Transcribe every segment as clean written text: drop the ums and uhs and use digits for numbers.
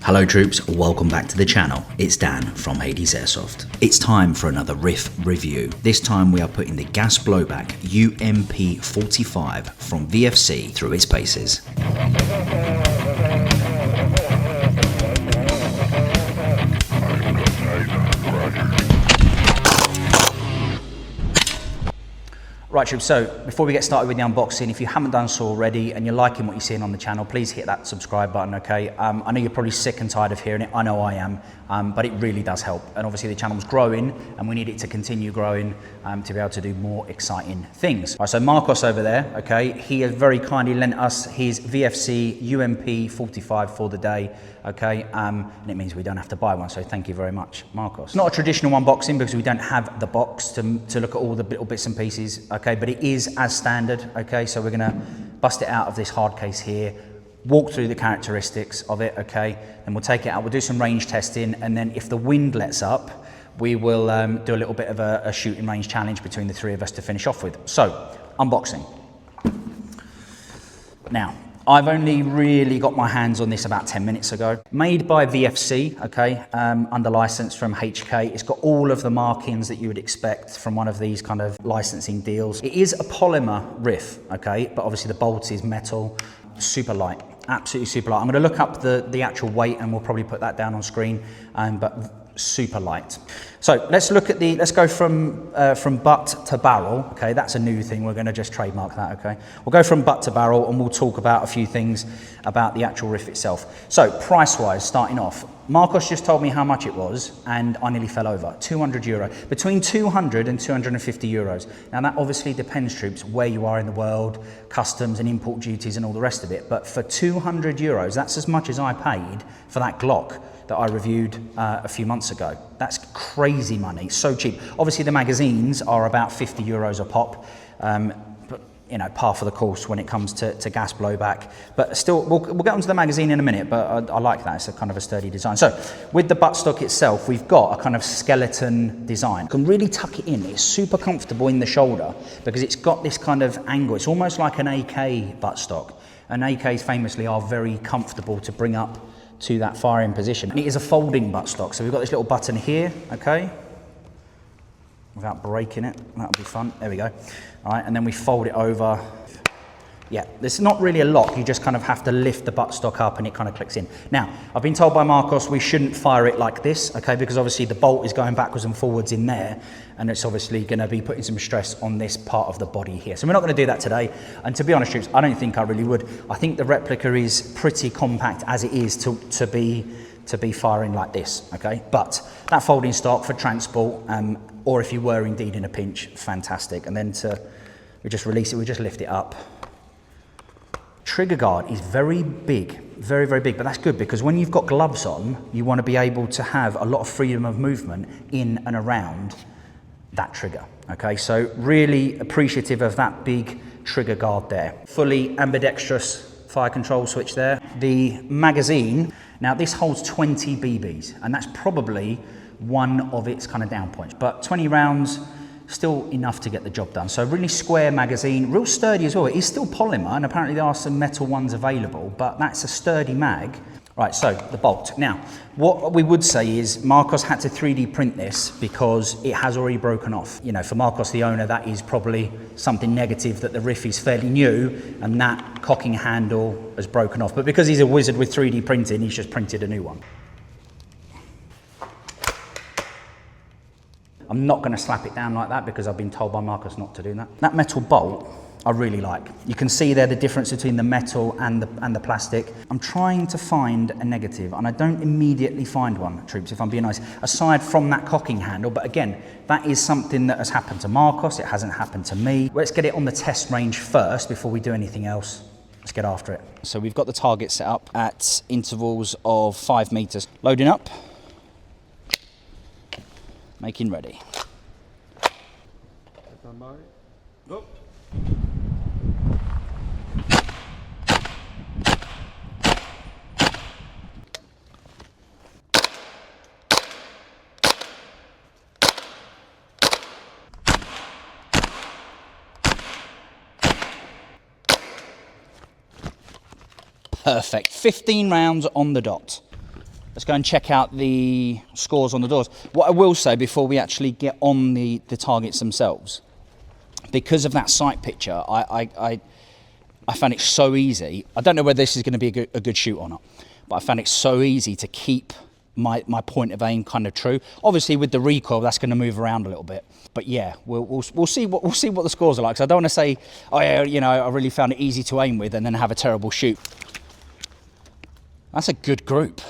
Hello troops, welcome back to the channel. It's Dan from Hades Airsoft. It's time for another riff review. This time we are putting the gas blowback UMP 45 from VFC through its paces. Right troops, so before we get started with the unboxing, if you haven't done so already and you're liking what you're seeing on the channel, please hit that subscribe button, okay? I know you're probably sick and tired of hearing it, I know I am, but it really does help. And obviously the channel's growing and we need it to continue growing to be able to do more exciting things. All right, so Marcos over there, okay, he has very kindly lent us his VFC UMP 45 for the day, okay? And it means we don't have to buy one, so thank you very much, Marcos. It's not a traditional unboxing because we don't have the box to look at all the little bits and pieces, okay, but it is as standard, okay? So we're gonna bust it out of this hard case here, walk through the characteristics of it, okay? Then we'll take it out, we'll do some range testing, and then if the wind lets up, we will do a little bit of a shooting range challenge between the three of us to finish off with. So, unboxing. Now, I've only really got my hands on this about 10 minutes ago. Made by VFC, okay, under license from HK. It's got all of the markings that you would expect from one of these kind of licensing deals. It is a polymer riff, okay, but obviously the bolt is metal, super light, absolutely super light. I'm gonna look up the actual weight and we'll probably put that down on screen, but super light. So let's look at let's go from butt to barrel, okay, that's a new thing, we're gonna just trademark that, okay. We'll go from butt to barrel and we'll talk about a few things about the actual riff itself. So price-wise, starting off, Marcos just told me how much it was and I nearly fell over, €200. Between 200 and 250 euros. Now that obviously depends, troops, where you are in the world, customs and import duties and all the rest of it, but for 200 euros, that's as much as I paid for that GLOC that I reviewed a few months ago. That's crazy money, so cheap. Obviously the magazines are about 50 euros a pop, but you know, par for the course when it comes to gas blowback. But still, we'll get onto the magazine in a minute, but I like that, it's a kind of a sturdy design. So with the buttstock itself, we've got a kind of skeleton design. You can really tuck it in, it's super comfortable in the shoulder because it's got this kind of angle. It's almost like an AK buttstock. And AKs famously are very comfortable to bring up to that firing position. And it is a folding buttstock, so we've got this little button here, okay? Without breaking it, that'll be fun, there we go. All right, and then we fold it over. Yeah, there's not really a lock, you just kind of have to lift the buttstock up and it kind of clicks in. Now, I've been told by Marcos we shouldn't fire it like this, okay, because obviously the bolt is going backwards and forwards in there, and it's obviously gonna be putting some stress on this part of the body here. So we're not gonna do that today, and to be honest, troops, I don't think I really would. I think the replica is pretty compact as it is to be firing like this, okay? But that folding stock for transport, or if you were indeed in a pinch, fantastic. And then we just release it, we just lift it up. Trigger guard is very big, very, very big, but that's good because when you've got gloves on, you want to be able to have a lot of freedom of movement in and around that trigger, okay? So really appreciative of that big trigger guard there. Fully ambidextrous fire control switch there. The magazine, now this holds 20 BBs, and that's probably one of its kind of down points, but 20 rounds, still enough to get the job done. So really square magazine, real sturdy as well. It is still polymer, and apparently there are some metal ones available, but that's a sturdy mag. Right, so the bolt. Now, what we would say is Marcos had to 3D print this because it has already broken off. You know, for Marcos, the owner, that is probably something negative, that the riff is fairly new and that cocking handle has broken off. But because he's a wizard with 3D printing, he's just printed a new one. I'm not going to slap it down like that because I've been told by Marcos not to do that. That metal bolt, I really like. You can see there the difference between the metal and the plastic. I'm trying to find a negative and I don't immediately find one, troops, if I'm being honest, aside from that cocking handle. But again, that is something that has happened to Marcos. It hasn't happened to me. Let's get it on the test range first before we do anything else. Let's get after it. So we've got the target set up at intervals of 5 meters. Loading up. Making ready. Go. Perfect. 15 rounds on the dot. Let's go and check out the scores on the doors. What I will say before we actually get on the targets themselves, because of that sight picture, I found it so easy. I don't know whether this is going to be a good shoot or not, but I found it so easy to keep my point of aim kind of true. Obviously, with the recoil, that's going to move around a little bit. But yeah, we'll see what the scores are like. So I don't want to say, oh yeah, you know, I really found it easy to aim with, and then have a terrible shoot. That's a good group.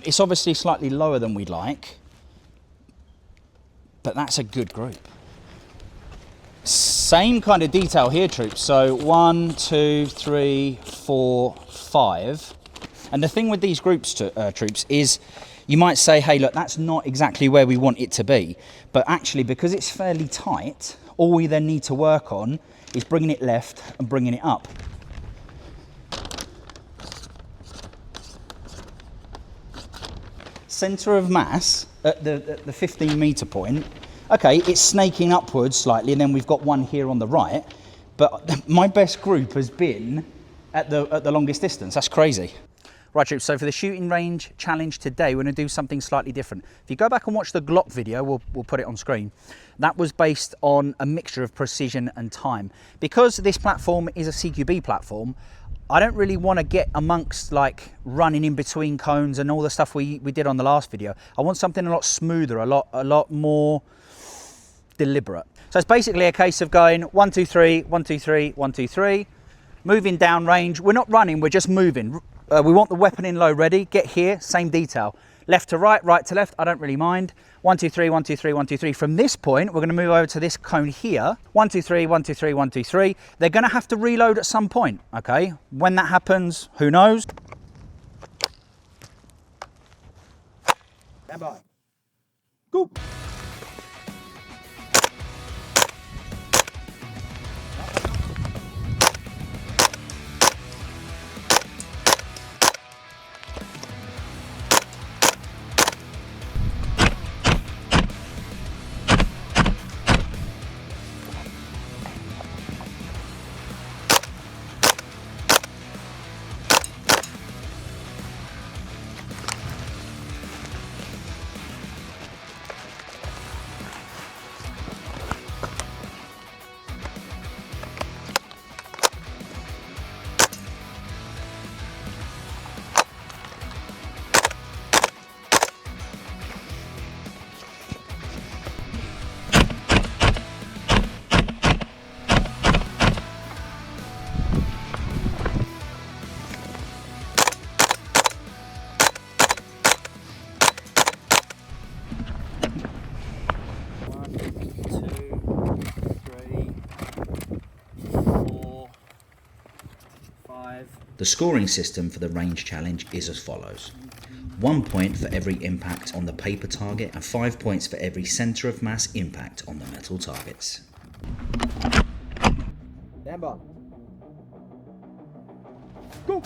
It's obviously slightly lower than we'd like, but that's a good group. Same kind of detail here, troops. So 1, 2, 3, 4, 5. And the thing with these groups, troops, is you might say, hey, look, that's not exactly where we want it to be. But actually, because it's fairly tight, all we then need to work on is bringing it left and bringing it up. Centre of mass at the 15 metre point, okay, it's snaking upwards slightly, and then we've got one here on the right, but my best group has been at the longest distance. That's crazy. Right, troops, so for the shooting range challenge today, we're going to do something slightly different. If you go back and watch the GBB video, we'll put it on screen. That was based on a mixture of precision and time. Because this platform is a CQB platform, I don't really want to get amongst like running in between cones and all the stuff we did on the last video. I want something a lot smoother, a lot more deliberate. So it's basically a case of going 1, 2, 3, 1, 2, 3, 1, 2, 3, moving down range. We're not running, we're just moving. We want the weapon in low ready, get here, same detail. Left to right, right to left, I don't really mind. 1, 2, 3, 1, 2, 3, 1, 2, 3. From this point, we're going to move over to this cone here. 1, 2, 3, 1, 2, 3, 1, 2, 3. They're going to have to reload at some point, okay? When that happens, who knows? Stand by. Go. The scoring system for the range challenge is as follows. 1 point for every impact on the paper target and 5 points for every centre of mass impact on the metal targets. Stand by. Go!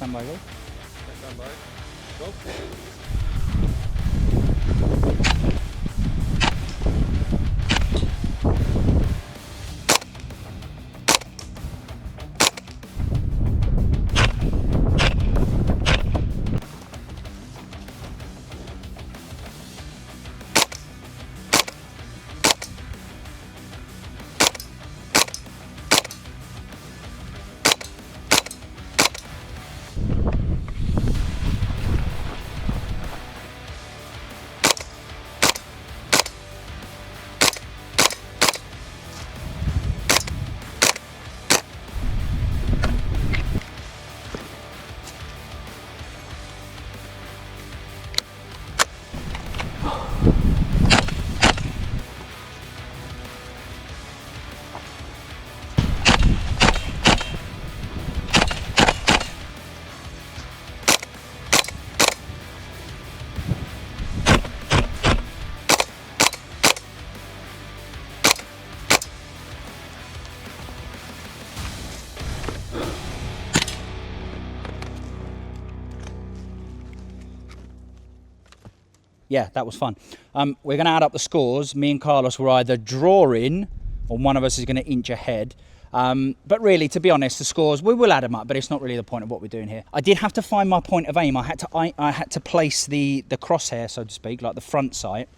Stand by, go. Stand by. Go. yeah, that was fun. We're going to add up the scores. Me and Carlos were either drawing or one of us is going to inch ahead. But really, to be honest, the scores, we will add them up, but it's not really the point of what we're doing here. I did have to find my point of aim. I had to place the crosshair, so to speak, like the front sight,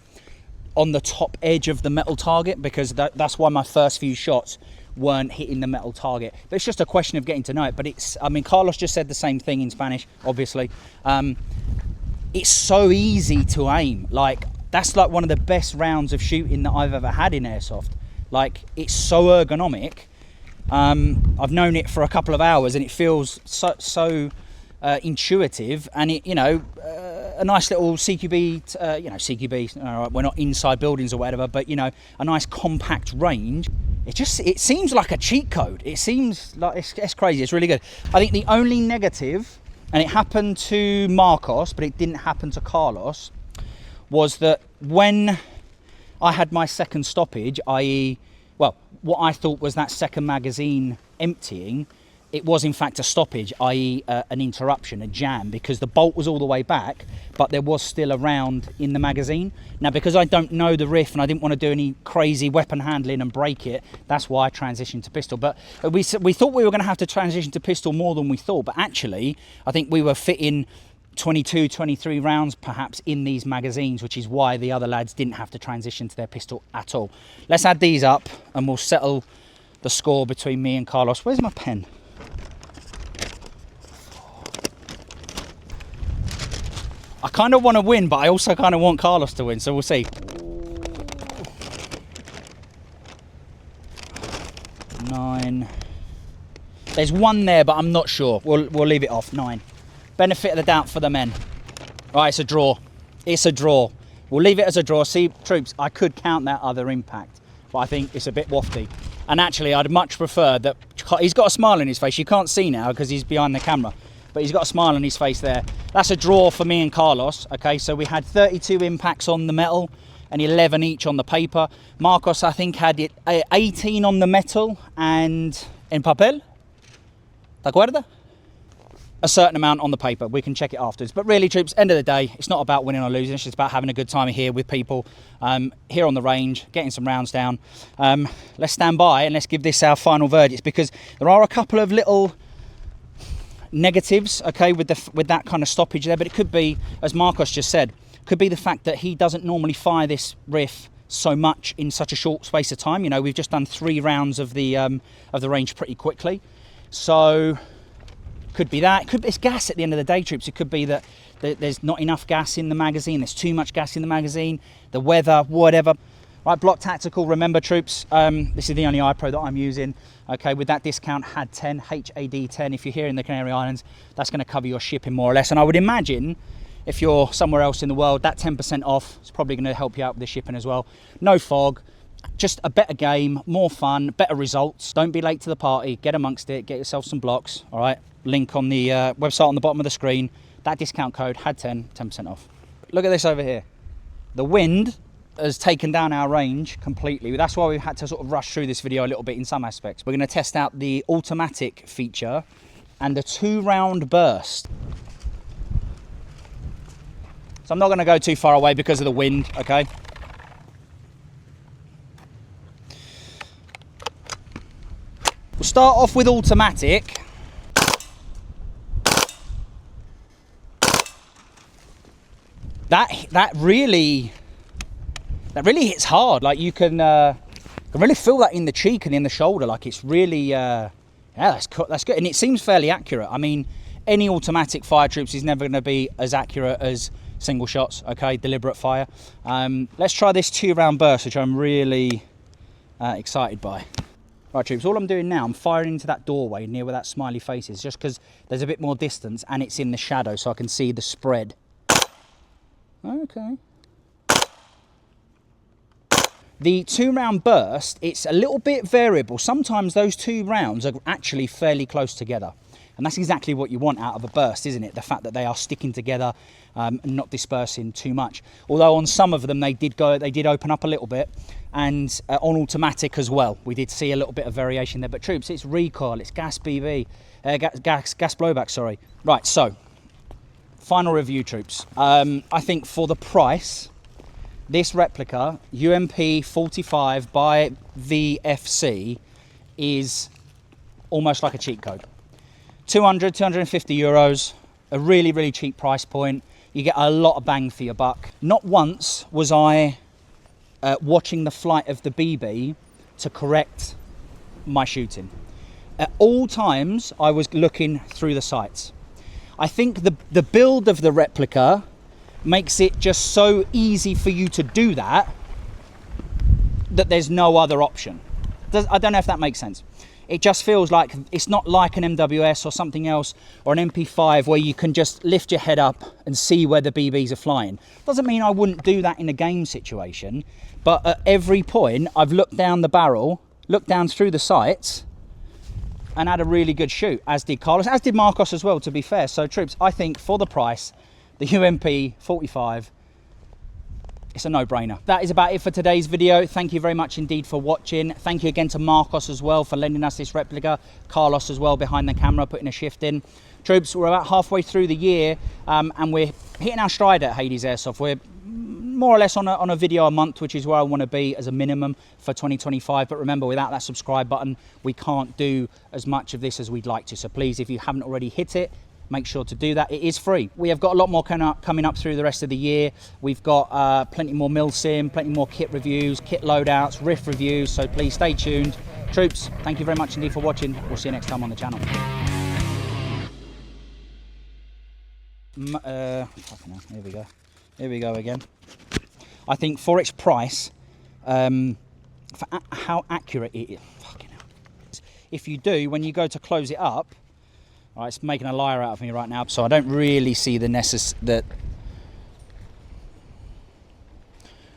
on the top edge of the metal target, because that's why my first few shots weren't hitting the metal target. But it's just a question of getting to know it. But it's, I mean, Carlos just said the same thing in Spanish, obviously. It's so easy to aim. Like, that's like one of the best rounds of shooting that I've ever had in Airsoft. Like, it's so ergonomic. I've known it for a couple of hours and it feels so intuitive, and it, you know, a nice little CQB, you know, CQB, all right, we're not inside buildings or whatever, but, you know, a nice compact range. It seems like a cheat code. It seems like it's crazy. It's really good. I think the only negative, and it happened to Marcos, but it didn't happen to Carlos, was that when I had my second stoppage, i.e., well, what I thought was that second magazine emptying, it was in fact a stoppage, i.e. An interruption, a jam, because the bolt was all the way back, but there was still a round in the magazine. Now, because I don't know the riff and I didn't want to do any crazy weapon handling and break it, that's why I transitioned to pistol. But we thought we were going to have to transition to pistol more than we thought, but actually, I think we were fitting 22, 23 rounds perhaps in these magazines, which is why the other lads didn't have to transition to their pistol at all. Let's add these up and we'll settle the score between me and Carlos. Where's my pen? I kind of want to win, but I also kind of want Carlos to win, so we'll see. 9. There's one there, but I'm not sure. We'll leave it off. 9. Benefit of the doubt for the men. Right, it's a draw. It's a draw. We'll leave it as a draw. See, troops, I could count that other impact, but I think it's a bit wafty. And actually, I'd much prefer that. He's got a smile on his face. You can't see now because he's behind the camera, but he's got a smile on his face there. That's a draw for me and Carlos. Okay, so we had 32 impacts on the metal and 11 each on the paper. Marcos, I think, had 18 on the metal and en papel. ¿Te acuerdas? A certain amount on the paper. We can check it afterwards. But really, troops, end of the day, it's not about winning or losing. It's just about having a good time here with people, here on the range, getting some rounds down. Let's stand by and let's give this our final verdict, because there are a couple of little negatives, okay, with that kind of stoppage there. But it could be, as Marcos just said, could be the fact that he doesn't normally fire this riff so much in such a short space of time. You know, we've just done 3 rounds of the range pretty quickly, so could be that. It's gas at the end of the day, troops. It could be that there's not enough gas in the magazine, there's too much gas in the magazine, the weather, whatever. Right, BLOC Tactical, remember, troops, this is the only Eyepro that I'm using. Okay, with that discount, HAD 10, HAD 10. If you're here in the Canary Islands, that's going to cover your shipping more or less. And I would imagine if you're somewhere else in the world, that 10% off is probably going to help you out with the shipping as well. No fog, just a better game, more fun, better results. Don't be late to the party, get amongst it, get yourself some blocks, all right? Link on the website on the bottom of the screen. That discount code, HAD 10, 10% off. Look at this over here. The wind has taken down our range completely. That's why we've had to sort of rush through this video a little bit in some aspects. We're going to test out the automatic feature and the 2-round burst. So I'm not going to go too far away because of the wind, okay? We'll start off with automatic. That really hits hard. Like, you can really feel that in the cheek and in the shoulder. Like, it's really, yeah, that's good. And it seems fairly accurate. I mean, any automatic fire, troops, is never going to be as accurate as single shots, okay, deliberate fire. Let's try this 2-round burst, which I'm really excited by. Right, troops, all I'm doing now, I'm firing into that doorway near where that smiley face is, just because there's a bit more distance and it's in the shadow, so I can see the spread. Okay. The 2-round burst, it's a little bit variable. Sometimes those 2 rounds are actually fairly close together. And that's exactly what you want out of a burst, isn't it? The fact that they are sticking together and not dispersing too much. Although on some of them they did open up a little bit, and on automatic as well, we did see a little bit of variation there. But troops, it's recoil, it's gas BB, gas blowback, sorry. Right, so Final review, troops. I think for the price, this replica, UMP 45 by VFC, is almost like a cheat code. 200, 250 euros, a really, really cheap price point. You get a lot of bang for your buck. Not once was I watching the flight of the BB to correct my shooting. At all times, I was looking through the sights. I think the build of the replica makes it just so easy for you to do that there's no other option. I don't know if that makes sense. It just feels like it's not like an MWS or something else or an MP5 where you can just lift your head up and see where the BBs are flying. Doesn't mean I wouldn't do that in a game situation, but at every point I've looked down the barrel, looked down through the sights, and had a really good shoot, as did Carlos, as did Marcos as well, to be fair. So troops, I think for the price, the UMP 45, it's a no-brainer. That is about it for today's video. Thank you very much indeed for watching. Thank you again to Marcos as well for lending us this replica. Carlos as well behind the camera, putting a shift in. Troops, we're about halfway through the year and we're hitting our stride at Hades Airsoft. We're more or less on a video a month, which is where I want to be as a minimum for 2025. But remember, without that subscribe button, we can't do as much of this as we'd like to. So please, if you haven't already hit it, make sure to do that. It is free. We have got a lot more coming up through the rest of the year. We've got plenty more milsim, plenty more kit reviews, kit loadouts, riff reviews. So please stay tuned. Troops, thank you very much indeed for watching. We'll see you next time on the channel. Fucking hell, here we go. Here we go again. I think for its price, for how accurate it is, fucking hell. If you do, when you go to close it up, all right, it's making a liar out of me right now, so I don't really see the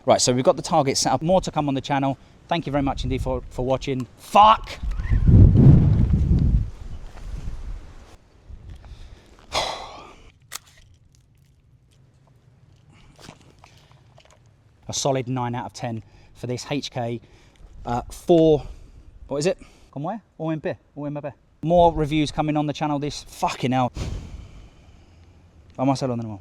Right, so we've got the target set up. More to come on the channel. Thank you very much indeed for watching. Fuck! A solid 9 out of 10 for this HK 4, what is it? Come where? UMP. More reviews coming on the channel this fucking hell. Vamos a hacerlo de nuevo.